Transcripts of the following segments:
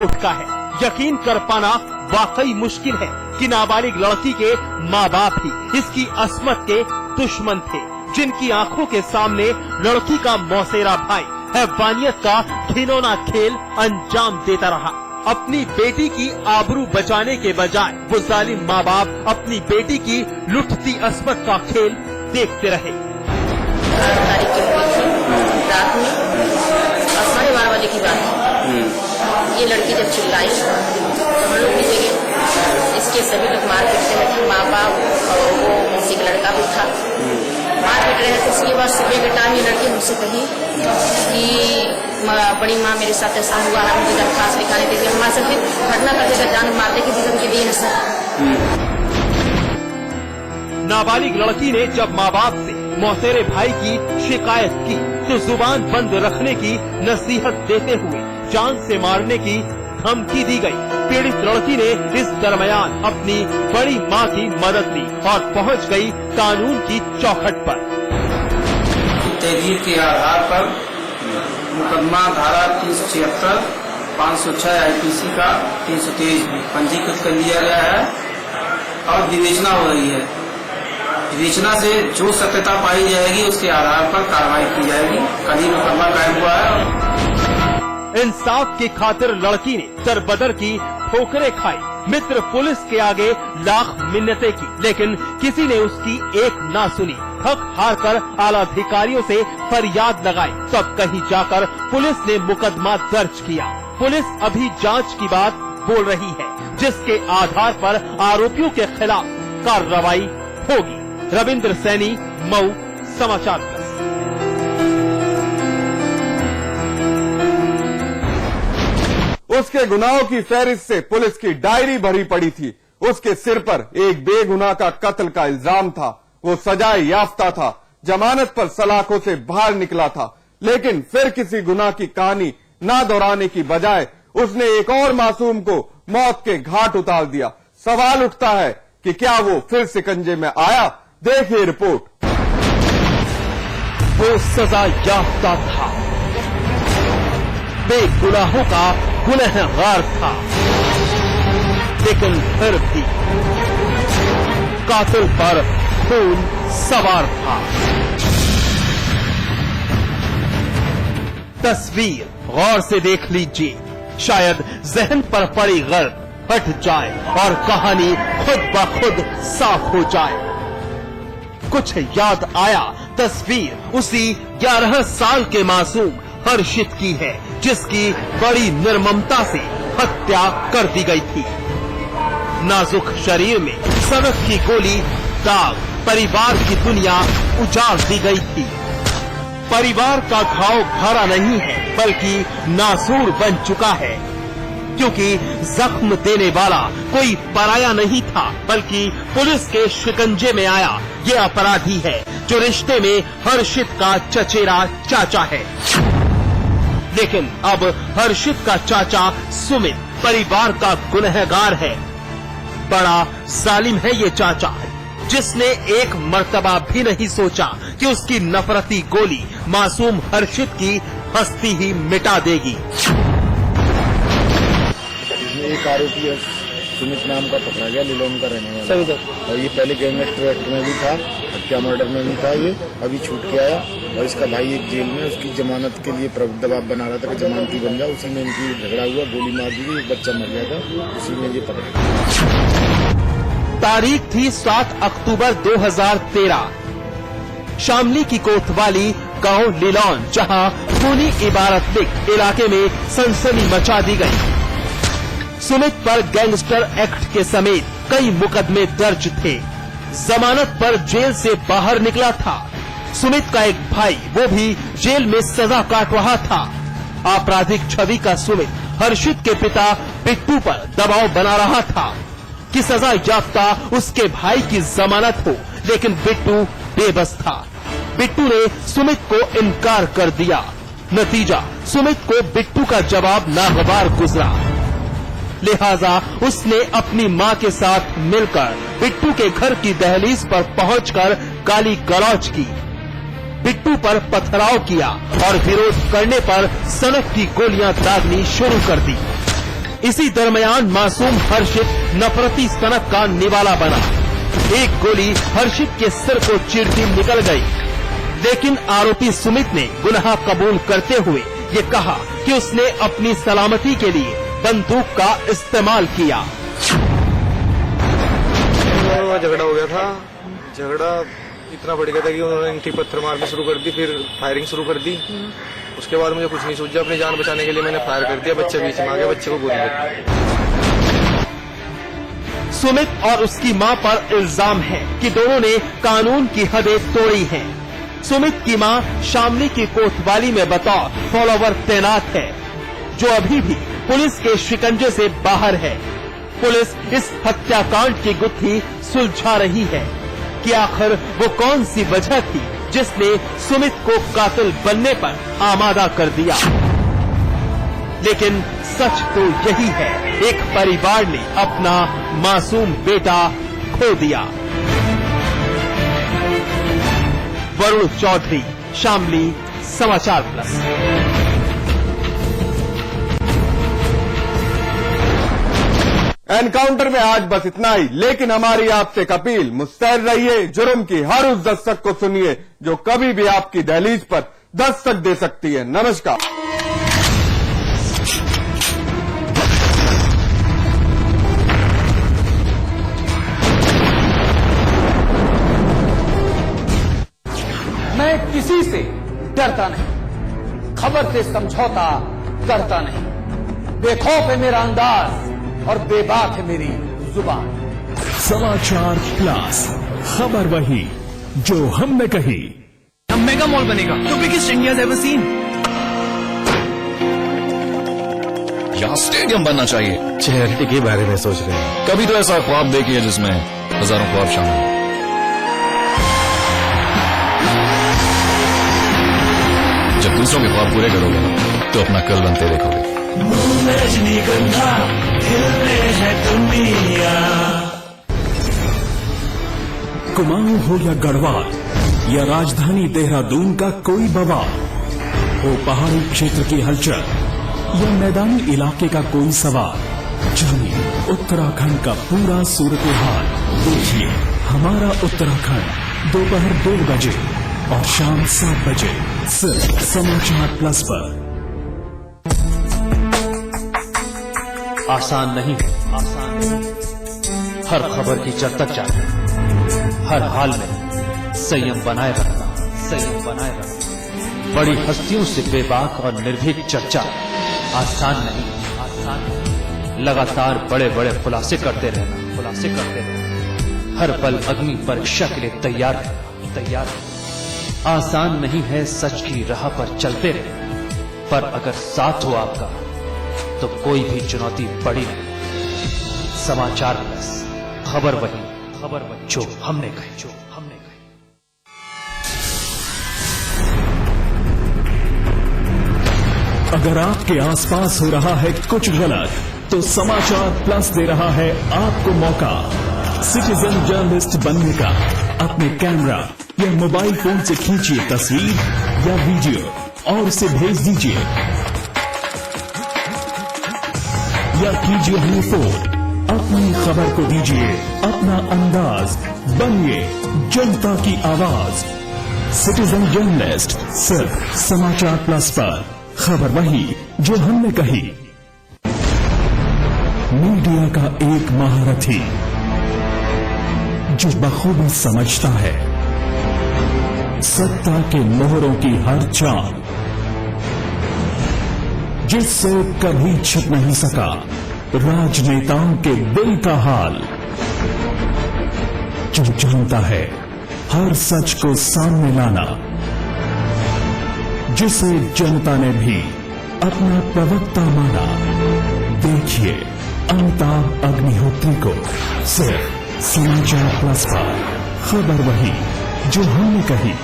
उठता है। यकीन कर पाना वाकई मुश्किल है कि नाबालिग लड़की के माँ बाप ही इसकी अस्मत के दुश्मन थे, जिनकी आंखों के सामने लड़की का मौसेरा भाई हैवानियत का घिनौना खेल अंजाम देता रहा। अपनी बेटी की आबरू बचाने के बजाय वो जालिम माँ बाप अपनी बेटी की लुटती अस्मत का खेल देखते रहे। तारीख की हुई थी रात में 12:30 बजे की बात है। ये लड़की जब चिल्लाई तो हम लोग भी जगे, इसके सभी लोग मारपीट में थे, माँ बाप और वो उसी का लड़का भी था, मारपीट रहे थे। उसके बाद सुबह के टाइम ये लड़की मुझसे कही कि बड़ी माँ मेरे साथ ऐसा हुआ है, मुझे दरखास्त लिखाने के लिए हमारे साथ घटना करते जान मारने की भी धमकी दी है सर। नाबालिग लड़की ने जब माँ बाप से मौसेरे भाई की शिकायत की तो जुबान बंद रखने की नसीहत देते हुए जान से मारने की धमकी दी गई। पीड़ित लड़की ने इस दरमियान अपनी बड़ी माँ की मदद ली और पहुँच गई कानून की चौखट पर। तहरीर के आधार पर मुकदमा धारा 376, 506 IPC का 323 में पंजीकृत कर लिया गया है और विवेचना हो रही है। विवेचना से जो सत्यता पाई जाएगी उसके आधार पर कार्रवाई की जाएगी। कल ही मुकदमा कायम हुआ है। इंसाफ की खातिर लड़की ने दरबदर की ठोकरें खाई, मित्र पुलिस के आगे लाख मिन्नतें की, लेकिन किसी ने उसकी एक ना सुनी। थक हार कर आला अधिकारियों से फरियाद लगाई, तब कहीं जाकर पुलिस ने मुकदमा दर्ज किया। पुलिस अभी जांच की बात बोल रही है, जिसके आधार पर आरोपियों के खिलाफ कार्रवाई होगी। रविंद्र सैनी, मऊ, समाचार प्लस। उसके गुनाहों की फहरिस्त से पुलिस की डायरी भरी पड़ी थी। उसके सिर पर एक बेगुनाह का कत्ल का इल्जाम था। वो सजाए याफ्ता था, जमानत पर सलाखों से बाहर निकला था, लेकिन फिर किसी गुनाह की कहानी ना दोहराने की बजाय उसने एक और मासूम को मौत के घाट उतार दिया। सवाल उठता है कि क्या वो फिर शिकंजे में आया? देखिए रिपोर्ट। वो सजा याफ्ता था, बेगुनाहों का गुनहगार था, लेकिन फिर भी कातिल पर खून सवार था। तस्वीर गौर से देख लीजिए, शायद जहन पर पड़ी गर्द हट जाए और कहानी खुद ब खुद साफ हो जाए। कुछ याद आया। तस्वीर उसी 11 साल के मासूम हर्षित की है, जिसकी बड़ी निर्ममता से हत्या कर दी गई थी। नाजुक शरीर में सनक की गोली दाग परिवार की दुनिया उजाड़ दी गई थी। परिवार का घाव भरा नहीं है, बल्कि नासूर बन चुका है, क्योंकि जख्म देने वाला कोई पराया नहीं था, बल्कि पुलिस के शिकंजे में आया ये अपराधी है, जो रिश्ते में हर्षित का चचेरा चाचा है। लेकिन अब हर्षित का चाचा सुमित परिवार का गुनहगार है। बड़ा जालिम है ये चाचा, जिसने एक मर्तबा भी नहीं सोचा कि उसकी नफरती गोली मासूम हर्षित की हस्ती ही मिटा देगी। एक आरोपी है सुमित नाम का पकड़ा गया, लीलोन का रहने वाला, और ये पहले गैंगस्टर एक्ट में भी था, हत्या मर्डर में भी था। ये अभी छूट के आया और इसका भाई एक जेल में उसकी जमानत के लिए दबाव बना रहा था कि जमानती बन जाए। उसी में इनकी झगड़ा हुआ, गोली मार दी गई, एक बच्चा मर गया था, उसी में ये पकड़ा। तारीख थी 7 अक्टूबर 2013। शामली की कोतवाली गांव लीलोन, जहां खूनी इबारत लिख इलाके में सनसनी मचा दी गई। सुमित पर गैंगस्टर एक्ट के समेत कई मुकदमे दर्ज थे। जमानत पर जेल से बाहर निकला था। सुमित का एक भाई, वो भी जेल में सजा काट रहा था। आपराधिक छवि का सुमित हर्षित के पिता बिट्टू पर दबाव बना रहा था कि सजा याफ्ता उसके भाई की जमानत हो, लेकिन बिट्टू बेबस था। बिट्टू ने सुमित को इनकार कर दिया। नतीजा, सुमित को बिट्टू का जवाब नागवार गुजरा। लिहाजा उसने अपनी मां के साथ मिलकर बिट्टू के घर की दहलीज पर पहुंचकर गाली गलौज की, बिट्टू पर पथराव किया और विरोध करने पर सनक की गोलियां दागनी शुरू कर दी। इसी दरमियान मासूम हर्षित नफरती सनक का निवाला बना। एक गोली हर्षित के सिर को चीरती निकल गई, लेकिन आरोपी सुमित ने गुनाह कबूल करते हुए ये कहा कि उसने अपनी सलामती के लिए बंदूक का इस्तेमाल किया। झगड़ा हो गया था, झगड़ा इतना बढ़ गया था कि उन्होंने ईंटी पत्थर मारना शुरू कर दी, फिर फायरिंग शुरू कर दी। उसके बाद मुझे कुछ नहीं सूझा, अपनी जान बचाने के लिए मैंने फायर कर दिया। बच्चे बीच में आ गया, बच्चे को गोली लगी। सुमित और उसकी मां पर इल्जाम है कि दोनों ने कानून की हदें तोड़ी हैं। सुमित की मां शामली की कोतवाली में बतौर फॉलोवर तैनात है, जो अभी भी पुलिस के शिकंजे से बाहर है। पुलिस इस हत्याकांड की गुत्थी सुलझा रही है कि आखिर वो कौन सी वजह थी जिसने सुमित को कातिल बनने पर आमादा कर दिया। लेकिन सच तो यही है, एक परिवार ने अपना मासूम बेटा खो दिया। वरुण चौधरी, शामली, समाचार प्लस। एनकाउंटर में आज बस इतना ही, लेकिन हमारी आपसे एक अपील, मुस्तैद रहिए, जुर्म की हर उस दस्तक को सुनिए जो कभी भी आपकी दहलीज पर दस्तक दे सकती है। नमस्कार। मैं किसी से डरता नहीं, खबर से समझौता करता नहीं। बेखौफ है मेरा अंदाज और बेबाक है मेरी जुबान। समाचार प्लस, खबर वही जो हमने कही। मेगा मॉल बनेगा, तो बिगेस्ट इंडिया एवर सीन। यहाँ स्टेडियम बनना चाहिए। चैरिटी के बारे में सोच रहे हैं? कभी तो ऐसा ख्वाब देखिए जिसमें हजारों ख्वाब शामिल हैं। जब दूसरों के ख्वाब पूरे करोगे ना, तो अपना कल बनते देखोगे। रजनीगंधा दिल में है दुनिया। कुमाऊं हो या गढ़वाल या राजधानी देहरादून का कोई बवाल हो, पहाड़ी क्षेत्र की हलचल या मैदानी इलाके का कोई सवाल, जानिए उत्तराखंड का पूरा सूरत हाल। देखिए हमारा उत्तराखंड दोपहर 2 बजे और शाम 7 बजे सिर्फ समाचार प्लस पर। आसान नहीं, आसान नहीं। हर खबर की जड़ तक जाना, हर हाल में संयम बनाए रखना, संयम बनाए रखना। बड़ी हस्तियों से बेबाक और निर्भीक चर्चा आसान नहीं, आसान नहीं। लगातार बड़े बड़े खुलासे करते रहना, खुलासे करते रहना। हर पल अग्नि परीक्षा के लिए तैयार रहना, तैयार रहना। आसान नहीं है सच की राह पर चलते रहना, पर अगर साथ हो आपका तो कोई भी चुनौती बड़ी नहीं। समाचार प्लस, खबर वही जो हमने कही, जो हमने कही। अगर आपके आसपास हो रहा है कुछ गलत, तो समाचार प्लस दे रहा है आपको मौका सिटीजन जर्नलिस्ट बनने का। अपने कैमरा या मोबाइल फोन से खींचिए तस्वीर या वीडियो और उसे भेज दीजिए, या कीजिए हमें फोन। अपनी खबर को दीजिए अपना अंदाज, बनिए जनता की आवाज। सिटीजन जर्नलिस्ट सिर्फ समाचार प्लस पर। खबर वही जो हमने कही। मीडिया का एक महारथी जो बखूबी समझता है सत्ता के मोहरों की हर चाल, जिससे कभी छिप नहीं सका राजनेताओं के दिल का हाल, जो जानता है हर सच को सामने लाना, जिसे जनता ने भी अपना प्रवक्ता माना। देखिए अमिताभ अग्निहोत्री को सिर्फ समाचार प्लस पर। खबर वही जो हमने कही।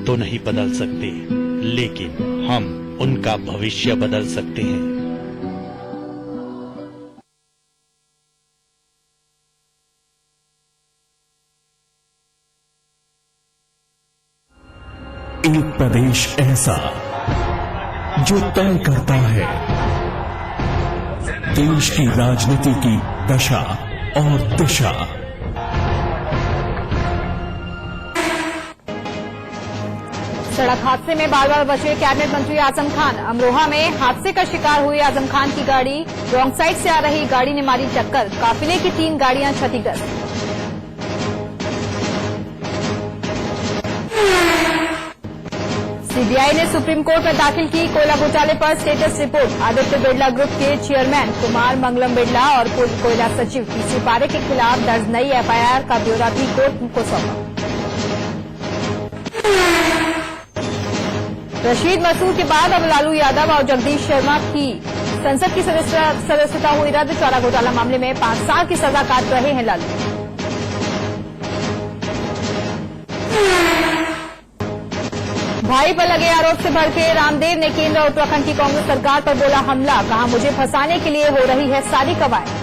तो नहीं बदल सकते, लेकिन हम उनका भविष्य बदल सकते हैं। एक प्रदेश ऐसा जो तय करता है देश की राजनीति की दशा और दिशा। सड़क हादसे में बार बार बचे कैबिनेट मंत्री आजम खान। अमरोहा में हादसे का शिकार हुई आजम खान की गाड़ी। रॉन्ग साइड से आ रही गाड़ी ने मारी टक्कर। काफिले की 3 गाड़ियां क्षतिग्रस्त। सीबीआई ने सुप्रीम कोर्ट में दाखिल की कोयला घोटाले पर status report. Aditya Birla group के चेयरमैन कुमार मंगलम बिरला और पूर्व कोयला सचिव पीसी पारे के खिलाफ दर्ज नई एफआईआर का ब्यौरा भी कोर्ट को सौंपा। रशीद मसूद के बाद अब लालू यादव और जगदीश शर्मा की संसद की सदस्यता हुई रद्द। चारा घोटाला मामले में 5 साल की सजा काट रहे हैं लालू। भाई पर लगे आरोप से भड़के रामदेव ने केंद्र और उत्तराखंड की कांग्रेस सरकार पर बोला हमला। कहा मुझे फंसाने के लिए हो रही है सारी कवायद।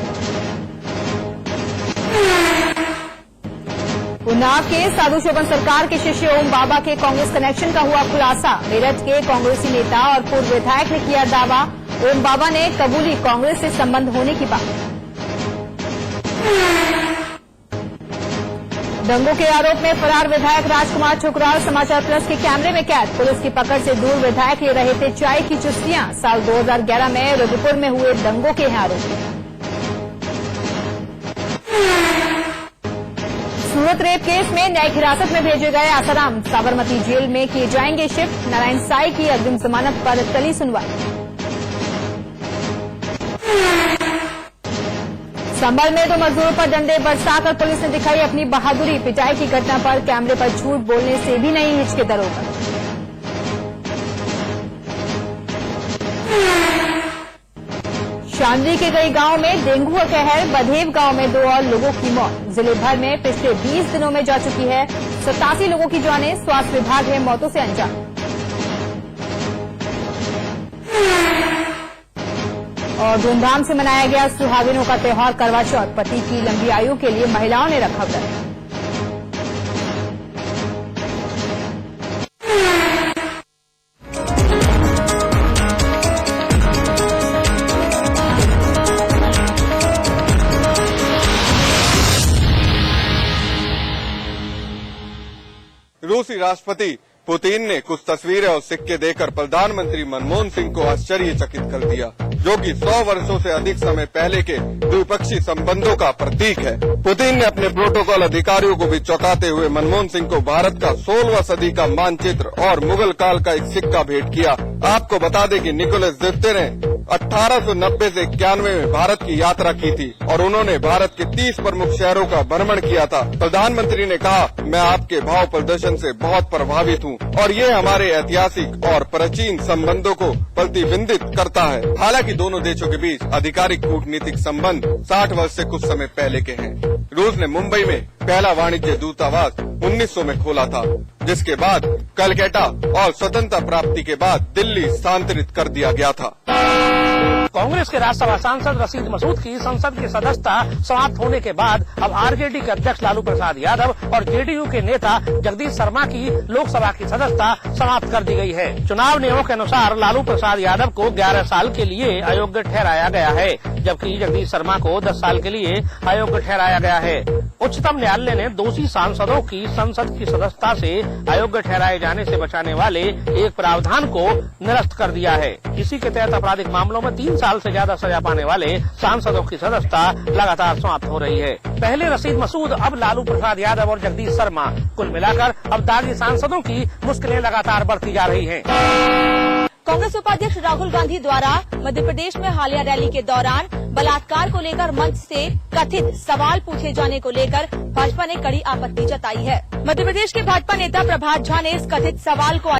उन्नाव के साधु शोभन सरकार के शिष्य ओम बाबा के कांग्रेस कनेक्शन का हुआ खुलासा। मेरठ के कांग्रेसी नेता और पूर्व विधायक ने किया दावा। ओम बाबा ने कबूली कांग्रेस से संबंध होने की बात। दंगों के आरोप में फरार विधायक राजकुमार ठुकराल समाचार प्लस के कैमरे में कैद। पुलिस की पकड़ से दूर विधायक ले रहे थे चाय की चुस्कियां। साल 2011 में रुद्रपुर में हुए दंगों के हैं आरोप। सूरत रेप केस में न्यायिक हिरासत में भेजे गए आसाराम साबरमती जेल में किए जाएंगे शिफ्ट। नारायण साई की अग्रिम जमानत पर टली सुनवाई। संभल में 2 मजदूरों पर डंडे बरसाकर पुलिस ने दिखाई अपनी बहादुरी। पिटाई की घटना पर कैमरे पर झूठ बोलने से भी नहीं हिचके दरोगा। शामली के कई गांव में डेंगू का कहर। बधेव गांव में 2 और लोगों की मौत। जिले भर में पिछले 20 दिनों में जा चुकी है 87 लोगों की जानें। स्वास्थ्य विभाग है मौतों से अनजान। और धूमधाम से मनाया गया सुहागिनों का त्योहार करवा चौथ। पति की लंबी आयु के लिए महिलाओं ने रखा व्रत। रूसी राष्ट्रपति पुतिन ने कुछ तस्वीरें और सिक्के देकर प्रधानमंत्री मनमोहन सिंह को आश्चर्यचकित कर दिया, जो कि 100 वर्षों से अधिक समय पहले के द्विपक्षीय संबंधों का प्रतीक है। पुतिन ने अपने प्रोटोकॉल अधिकारियों को भी चौंकाते हुए मनमोहन सिंह को भारत का 16वीं सदी का मानचित्र और मुगल काल का एक सिक्का भेंट किया। आपको बता दें कि निकोलस द्वितीय ने 1890 से 91 में भारत की यात्रा की थी और उन्होंने भारत के 30 प्रमुख शहरों का भ्रमण किया था। प्रधानमंत्री ने कहा, मैं आपके भाव प्रदर्शन से बहुत प्रभावित हूँ और ये हमारे ऐतिहासिक और प्राचीन संबंधों को प्रतिबिंबित करता है। हालांकि दोनों देशों के बीच आधिकारिक कूटनीतिक संबंध 60 वर्ष से कुछ समय पहले के हैं। रूस ने मुंबई में पहला वाणिज्य दूतावास 1900 में खोला था, जिसके बाद कलकत्ता और स्वतंत्रता प्राप्ति के बाद दिल्ली स्थानांतरित कर दिया गया था। कांग्रेस के राज्यसभा सांसद रशीद मसूद की संसद की सदस्यता समाप्त होने के बाद अब आरजेडी के अध्यक्ष लालू प्रसाद यादव और जेडीयू के नेता जगदीश शर्मा की लोकसभा की सदस्यता समाप्त कर दी गई है। चुनाव नियमों के अनुसार लालू प्रसाद यादव को 11 साल के लिए अयोग्य ठहराया गया है, जबकि जगदीश शर्मा को 10 साल के लिए अयोग्य ठहराया गया है। उच्चतम न्यायालय ने दोषी सांसदों की संसद की सदस्यता से अयोग्य ठहराए जाने से बचाने वाले एक प्रावधान को निरस्त कर दिया है। इसी के तहत आपराधिक मामलों में 3 साल से ज्यादा सजा पाने वाले सांसदों की सदस्यता लगातार समाप्त हो रही है। पहले रशीद मसूद, अब लालू प्रसाद यादव और जगदीश शर्मा। कुल मिलाकर अब दागी सांसदों की मुश्किलें लगातार बढ़ती जा रही हैं। कांग्रेस उपाध्यक्ष राहुल गांधी द्वारा मध्य प्रदेश में हालिया रैली के दौरान बलात्कार को लेकर मंच से कथित सवाल पूछे जाने को लेकर भाजपा ने कड़ी आपत्ति जताई है। मध्य प्रदेश के भाजपा नेता प्रभात झा ने इस कथित सवाल को